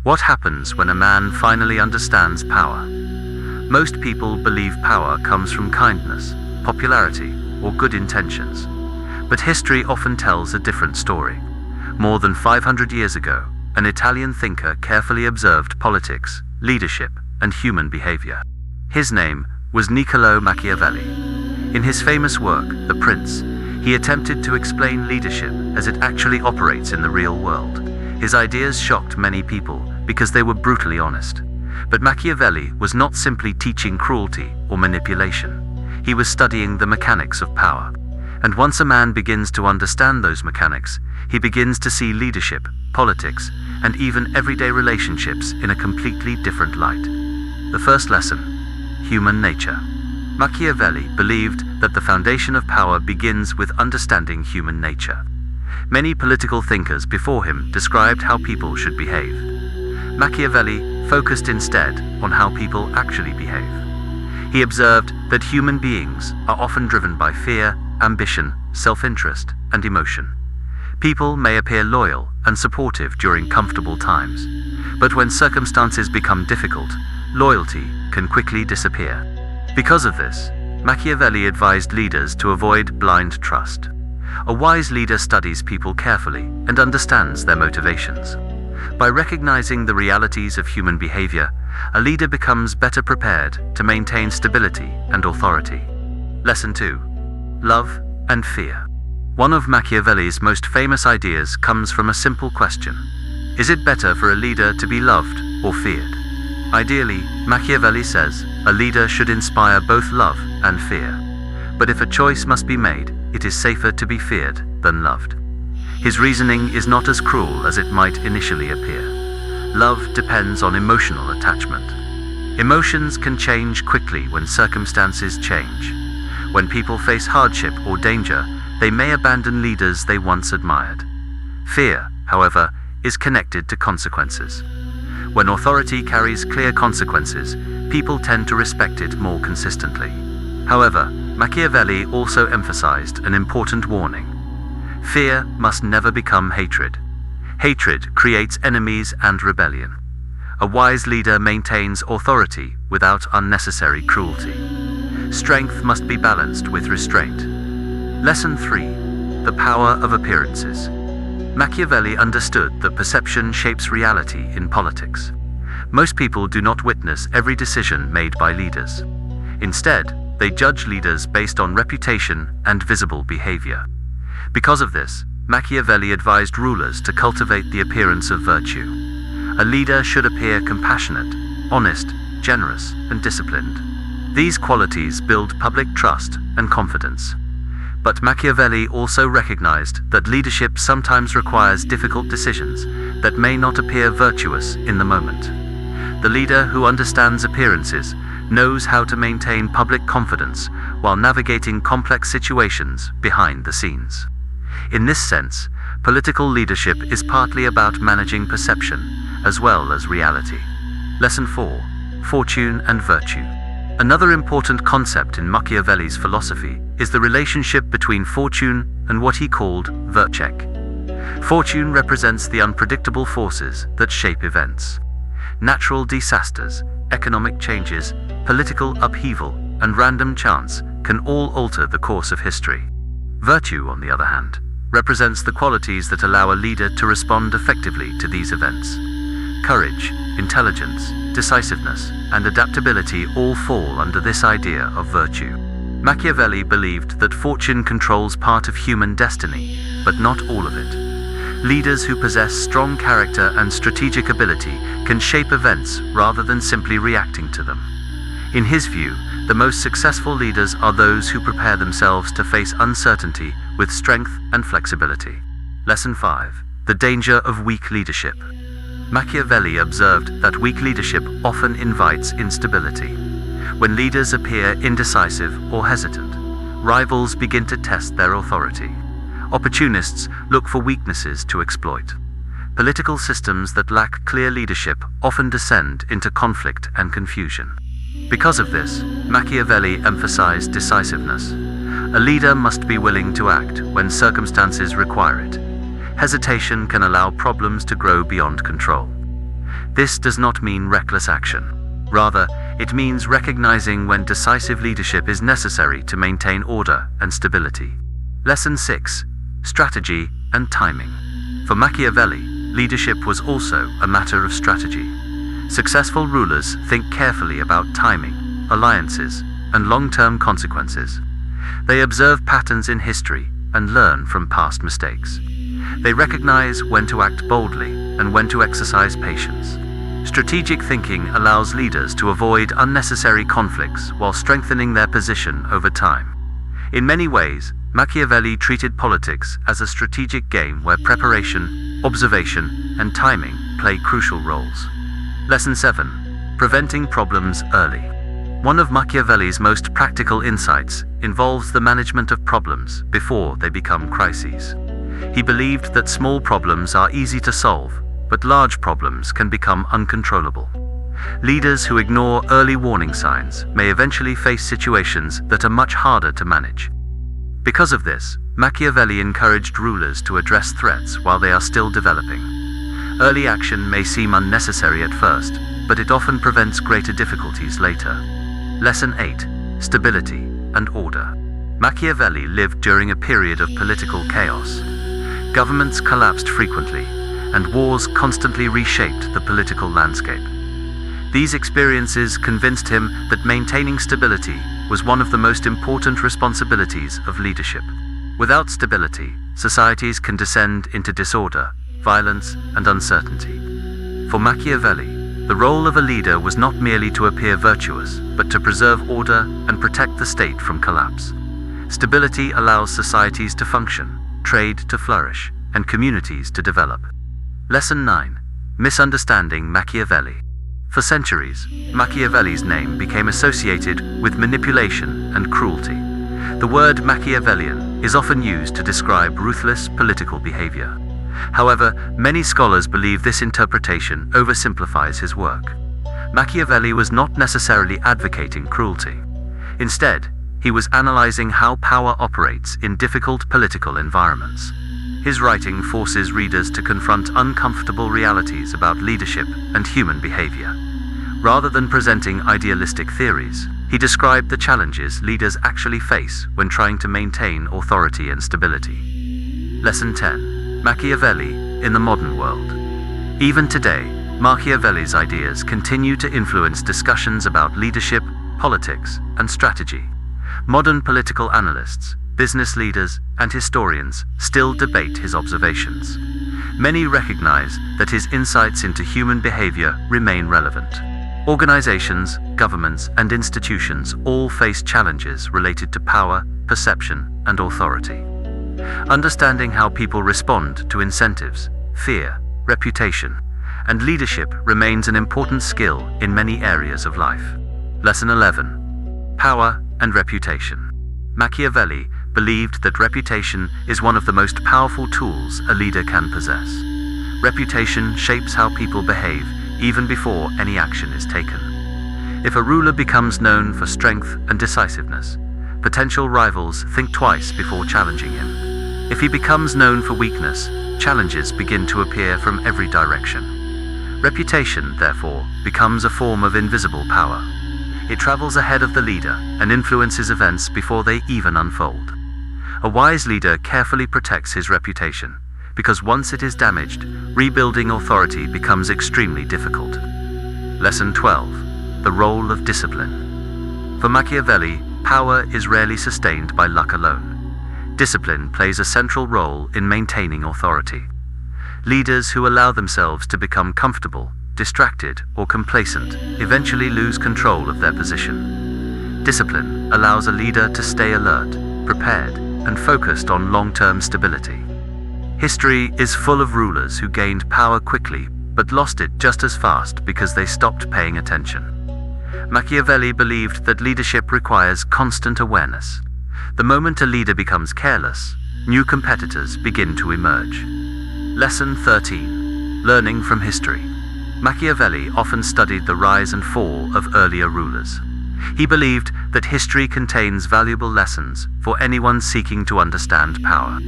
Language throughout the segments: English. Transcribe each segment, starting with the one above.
What happens when a man finally understands power? Most people believe power comes from kindness, popularity, or good intentions. But history often tells a different story. More than 500 years ago, an Italian thinker carefully observed politics, leadership, and human behavior. His name was Niccolò Machiavelli. In his famous work, The Prince, he attempted to explain leadership as it actually operates in the real world. His ideas shocked many people because they were brutally honest. But Machiavelli was not simply teaching cruelty or manipulation. He was studying the mechanics of power. And once a man begins to understand those mechanics, he begins to see leadership, politics, and even everyday relationships in a completely different light. The first lesson: human nature. Machiavelli believed that the foundation of power begins with understanding human nature. Many political thinkers before him described how people should behave. Machiavelli focused instead on how people actually behave. He observed that human beings are often driven by fear, ambition, self-interest, and emotion. People may appear loyal and supportive during comfortable times, but when circumstances become difficult, loyalty can quickly disappear. Because of this, Machiavelli advised leaders to avoid blind trust. A wise leader studies people carefully and understands their motivations. By recognizing the realities of human behavior, a leader becomes better prepared to maintain stability and authority. Lesson 2: love and fear. One of Machiavelli's most famous ideas comes from a simple question: is it better for a leader to be loved or feared? Ideally, Machiavelli says, a leader should inspire both love and fear. But if a choice must be made, it is safer to be feared than loved. His reasoning is not as cruel as it might initially appear. Love depends on emotional attachment. Emotions can change quickly when circumstances change. When people face hardship or danger, they may abandon leaders they once admired. Fear, however, is connected to consequences. When authority carries clear consequences, people tend to respect it more consistently. However, Machiavelli also emphasized an important warning. Fear must never become hatred. Hatred creates enemies and rebellion. A wise leader maintains authority without unnecessary cruelty. Strength must be balanced with restraint. Lesson 3: the power of appearances. Machiavelli understood that perception shapes reality in politics. Most people do not witness every decision made by leaders. Instead, they judge leaders based on reputation and visible behavior. Because of this, Machiavelli advised rulers to cultivate the appearance of virtue. A leader should appear compassionate, honest, generous, and disciplined. These qualities build public trust and confidence. But Machiavelli also recognized that leadership sometimes requires difficult decisions that may not appear virtuous in the moment. The leader who understands appearances knows how to maintain public confidence while navigating complex situations behind the scenes. In this sense, political leadership is partly about managing perception as well as reality. Lesson 4: fortune and virtue. Another important concept in Machiavelli's philosophy is the relationship between fortune and what he called virtue. Fortune represents the unpredictable forces that shape events. Natural disasters, economic changes, political upheaval, and random chance can all alter the course of history. Virtue, on the other hand, represents the qualities that allow a leader to respond effectively to these events. Courage, intelligence, decisiveness, and adaptability all fall under this idea of virtue. Machiavelli believed that fortune controls part of human destiny, but not all of it. Leaders who possess strong character and strategic ability can shape events rather than simply reacting to them. In his view, the most successful leaders are those who prepare themselves to face uncertainty with strength and flexibility. Lesson 5: the danger of weak leadership. Machiavelli observed that weak leadership often invites instability. When leaders appear indecisive or hesitant, rivals begin to test their authority. Opportunists look for weaknesses to exploit. Political systems that lack clear leadership often descend into conflict and confusion. Because of this, Machiavelli emphasized decisiveness. A leader must be willing to act when circumstances require it. Hesitation can allow problems to grow beyond control. This does not mean reckless action. Rather, it means recognizing when decisive leadership is necessary to maintain order and stability. Lesson 6. Strategy and timing. For Machiavelli, leadership was also a matter of strategy. Successful rulers think carefully about timing, alliances, and long-term consequences. They observe patterns in history and learn from past mistakes. They recognize when to act boldly and when to exercise patience. Strategic thinking allows leaders to avoid unnecessary conflicts while strengthening their position over time. In many ways, Machiavelli treated politics as a strategic game where preparation, observation, and timing play crucial roles. Lesson 7. Preventing problems early. One of Machiavelli's most practical insights involves the management of problems before they become crises. He believed that small problems are easy to solve, but large problems can become uncontrollable. Leaders who ignore early warning signs may eventually face situations that are much harder to manage. Because of this, Machiavelli encouraged rulers to address threats while they are still developing. Early action may seem unnecessary at first, but it often prevents greater difficulties later. Lesson 8. Stability and order. Machiavelli lived during a period of political chaos. Governments collapsed frequently, and wars constantly reshaped the political landscape. These experiences convinced him that maintaining stability was one of the most important responsibilities of leadership. Without stability, societies can descend into disorder, violence, and uncertainty. For Machiavelli, the role of a leader was not merely to appear virtuous, but to preserve order and protect the state from collapse. Stability allows societies to function, trade to flourish, and communities to develop. Lesson 9. Misunderstanding Machiavelli. For centuries, Machiavelli's name became associated with manipulation and cruelty. The word Machiavellian is often used to describe ruthless political behavior. However, many scholars believe this interpretation oversimplifies his work. Machiavelli was not necessarily advocating cruelty. Instead, he was analyzing how power operates in difficult political environments. His writing forces readers to confront uncomfortable realities about leadership and human behavior. Rather than presenting idealistic theories, he described the challenges leaders actually face when trying to maintain authority and stability. Lesson 10. Machiavelli in the modern world. Even today, Machiavelli's ideas continue to influence discussions about leadership, politics, and strategy. Modern political analysts, business leaders, and historians still debate his observations. Many recognize that his insights into human behavior remain relevant. Organizations, governments, and institutions all face challenges related to power, perception, and authority. Understanding how people respond to incentives, fear, reputation, and leadership remains an important skill in many areas of life. Lesson 11. Power and reputation. Machiavelli believed that reputation is one of the most powerful tools a leader can possess. Reputation shapes how people behave even before any action is taken. If a ruler becomes known for strength and decisiveness, potential rivals think twice before challenging him. If he becomes known for weakness, challenges begin to appear from every direction. Reputation, therefore, becomes a form of invisible power. It travels ahead of the leader and influences events before they even unfold. A wise leader carefully protects his reputation, because once it is damaged, rebuilding authority becomes extremely difficult. Lesson 12. The role of discipline. For Machiavelli, power is rarely sustained by luck alone. Discipline plays a central role in maintaining authority. Leaders who allow themselves to become comfortable, distracted, or complacent eventually lose control of their position. Discipline allows a leader to stay alert, prepared, and focused on long-term stability. History is full of rulers who gained power quickly but lost it just as fast because they stopped paying attention. Machiavelli believed that leadership requires constant awareness. The moment a leader becomes careless, new competitors begin to emerge. Lesson 13. Learning from history. Machiavelli often studied the rise and fall of earlier rulers. He believed that history contains valuable lessons for anyone seeking to understand power.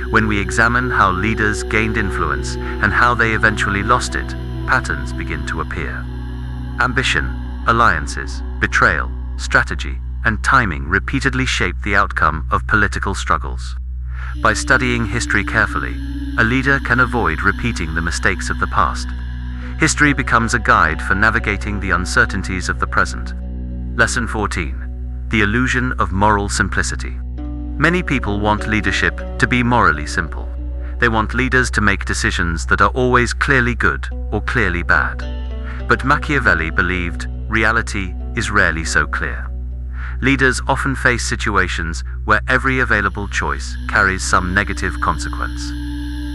When we examine how leaders gained influence and how they eventually lost it, patterns begin to appear. Ambition, alliances, betrayal, strategy, and timing repeatedly shape the outcome of political struggles. By studying history carefully, a leader can avoid repeating the mistakes of the past. History becomes a guide for navigating the uncertainties of the present. Lesson 14. The illusion of moral simplicity. Many people want leadership to be morally simple. They want leaders to make decisions that are always clearly good or clearly bad. But Machiavelli believed reality is rarely so clear. Leaders often face situations where every available choice carries some negative consequence.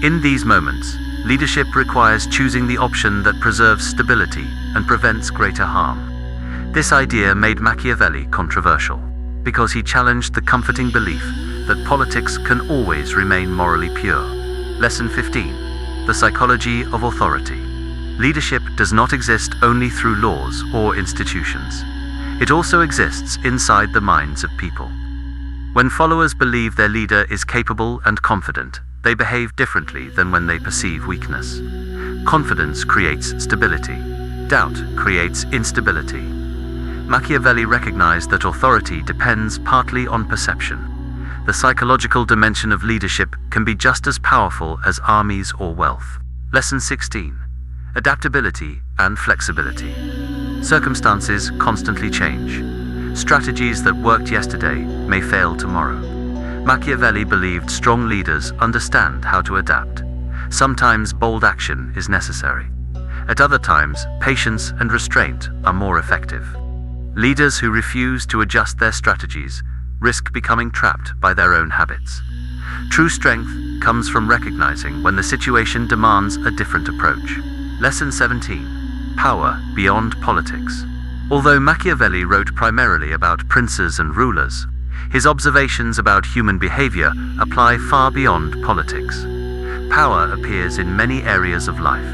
In these moments, leadership requires choosing the option that preserves stability and prevents greater harm. This idea made Machiavelli controversial, because he challenged the comforting belief that politics can always remain morally pure. Lesson 15. The psychology of authority. Leadership does not exist only through laws or institutions. It also exists inside the minds of people. When followers believe their leader is capable and confident, they behave differently than when they perceive weakness. Confidence creates stability. Doubt creates instability. Machiavelli recognized that authority depends partly on perception. The psychological dimension of leadership can be just as powerful as armies or wealth. Lesson 16. Adaptability and flexibility. Circumstances constantly change. Strategies that worked yesterday may fail tomorrow. Machiavelli believed strong leaders understand how to adapt. Sometimes bold action is necessary. At other times, patience and restraint are more effective. Leaders who refuse to adjust their strategies risk becoming trapped by their own habits. True strength comes from recognizing when the situation demands a different approach. Lesson 17. Power beyond politics. Although Machiavelli wrote primarily about princes and rulers, his observations about human behavior apply far beyond politics. Power appears in many areas of life: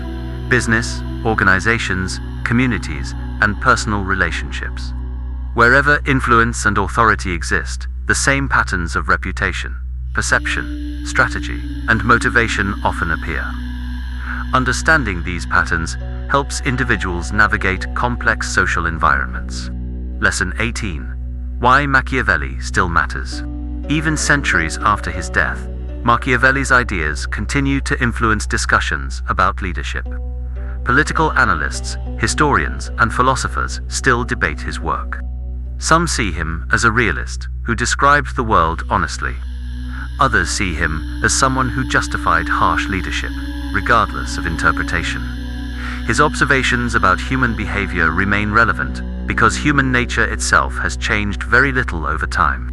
business, organizations, communities, and personal relationships. Wherever influence and authority exist, the same patterns of reputation, perception, strategy, and motivation often appear. Understanding these patterns helps individuals navigate complex social environments. Lesson 18. Why Machiavelli still matters. Even centuries after his death, Machiavelli's ideas continue to influence discussions about leadership. Political analysts, historians, and philosophers still debate his work. Some see him as a realist who described the world honestly. Others see him as someone who justified harsh leadership, regardless of interpretation. His observations about human behavior remain relevant because human nature itself has changed very little over time.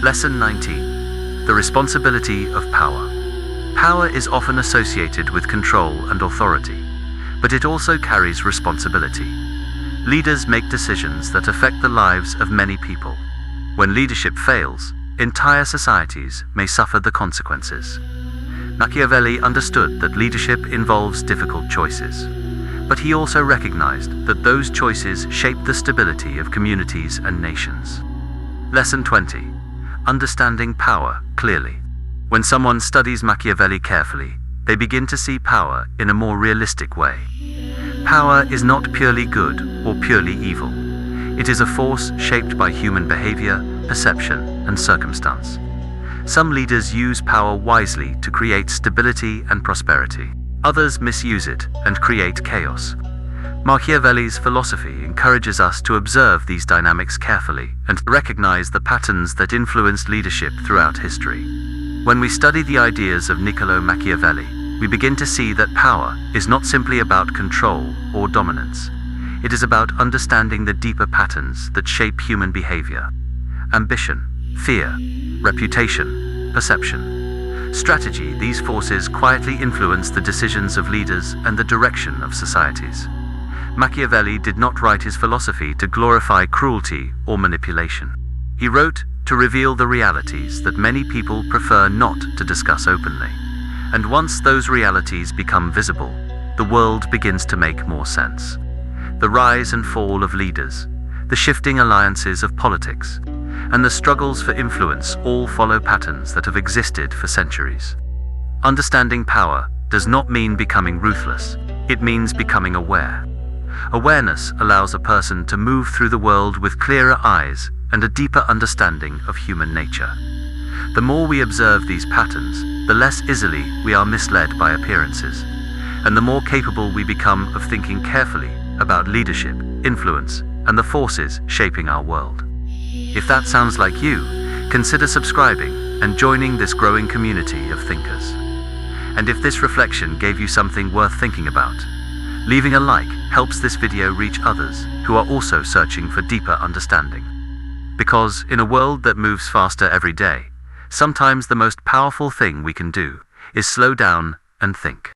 Lesson 19. The responsibility of power. Power is often associated with control and authority, but it also carries responsibility. Leaders make decisions that affect the lives of many people. When leadership fails, entire societies may suffer the consequences. Machiavelli understood that leadership involves difficult choices, but he also recognized that those choices shape the stability of communities and nations. Lesson 20. Understanding power clearly. When someone studies Machiavelli carefully, they begin to see power in a more realistic way. Power is not purely good or purely evil. It is a force shaped by human behavior, perception, and circumstance. Some leaders use power wisely to create stability and prosperity. Others misuse it and create chaos. Machiavelli's philosophy encourages us to observe these dynamics carefully and recognize the patterns that influenced leadership throughout history. When we study the ideas of Niccolò Machiavelli, we begin to see that power is not simply about control or dominance. It is about understanding the deeper patterns that shape human behavior: ambition, fear, reputation, perception, strategy. These forces quietly influence the decisions of leaders and the direction of societies. Machiavelli did not write his philosophy to glorify cruelty or manipulation. He wrote to reveal the realities that many people prefer not to discuss openly. And once those realities become visible, the world begins to make more sense. The rise and fall of leaders, the shifting alliances of politics, and the struggles for influence all follow patterns that have existed for centuries. Understanding power does not mean becoming ruthless. It means becoming aware. Awareness allows a person to move through the world with clearer eyes and a deeper understanding of human nature. The more we observe these patterns, the less easily we are misled by appearances, and the more capable we become of thinking carefully about leadership, influence, and the forces shaping our world. If that sounds like you, consider subscribing and joining this growing community of thinkers. And if this reflection gave you something worth thinking about, leaving a like helps this video reach others who are also searching for deeper understanding. Because in a world that moves faster every day, sometimes the most powerful thing we can do is slow down and think.